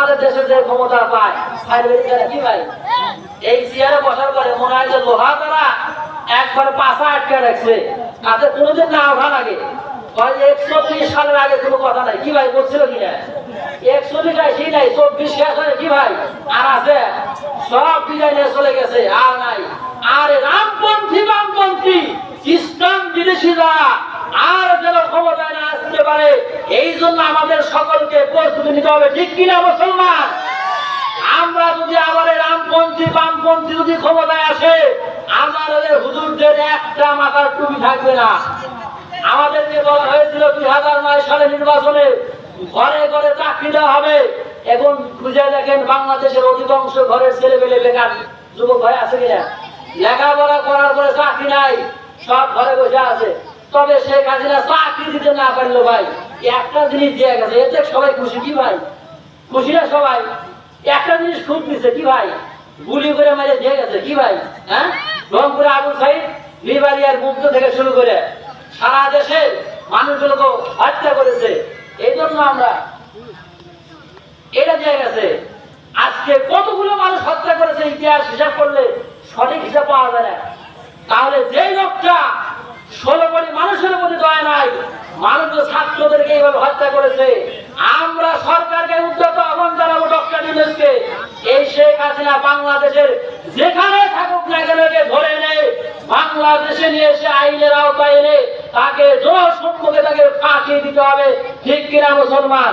আমাদের দেশে যে ক্ষমতা পায় কি ভাই এই চেয়ারে বসার পরে মনে হয় যে লোহা তারা একবার পাশা আটকে রাখছে, তাতে কোনোদিন না ওঠা লাগে। 41 সালের আগে কোনো কথা নাই, কি ভাই বলছিল কিনা 41 নাই 24 শেষ হয় কি ভাই আর আছে সব বিদায় নিয়ে চলে গেছে, আর নাই। আর রামপন্থী বামপন্থী ইসলাম বিদেশিরা আর যেন ক্ষমতায় না আসতে পারে, এই জন্য আমাদের সকলকে প্রস্তুতি নিতে হবে, ঠিক কিনা মুসলমান? আমরা যদি আবার রামপন্থী বামপন্থী যদি ক্ষমতায় আসে, আমাদের হুজুরদের একটা মাথার টুপি থাকবে না। আমাদেরকে বলা হয়েছিল 2009 সালে নির্বাচনে ঘরে ঘরে চাকরি দেওয়া হবে। এখন খুঁজে দেখেন বাংলাদেশের অধিকাংশ ঘরের ছেলে পেলে বেকার যুবক ভাই আছে কিনা, লেখাপড়া করার পরে চাকরি নাই, সব ঘরে বসে আছে। তবে শেখ হাসিনা চাকরি দিতে না পারলো ভাই, একটা জিনিস দিয়ে গেছে, এতে সবাই খুশি, কি ভাই খুশি না সবাই? একটা জিনিস খুব দিচ্ছে, কি ভাই গুলি করে মেরে দিয়ে গেছে, কি ভাই? হ্যাঁ, রংপুরে আবুল সাইদ, লিবারিয়ার মুক্ত থেকে শুরু করে সারা দেশে মানুষগুলোকে হত্যা করেছে। এই জন্য আমরা এটা দিয়ে গেছে। আজকে কতগুলো মানুষ হত্যা করেছে ইতিহাস হিসাব করলে সঠিক হিসাব পাওয়া যায় না। তাহলে যে লোকটা 16 কোটি মানুষের মধ্যে দয়া নাই, মানুষ ছাত্রদেরকে এইভাবে হত্যা করেছে, আমরা সরকারকে উদ্যত আহ্বান জানাবো ডক্টর ইউনূসকে, এই শেখ হাসিনা বাংলাদেশের যেখানে থাকুক না কেন ধরে এনে বাংলাদেশে নিয়ে এসে আইনের আওতায় এনে তাকে জনসম্মুখে তাকে ফাঁসি দিতে হবে, ঠিক কিনা মুসলমান?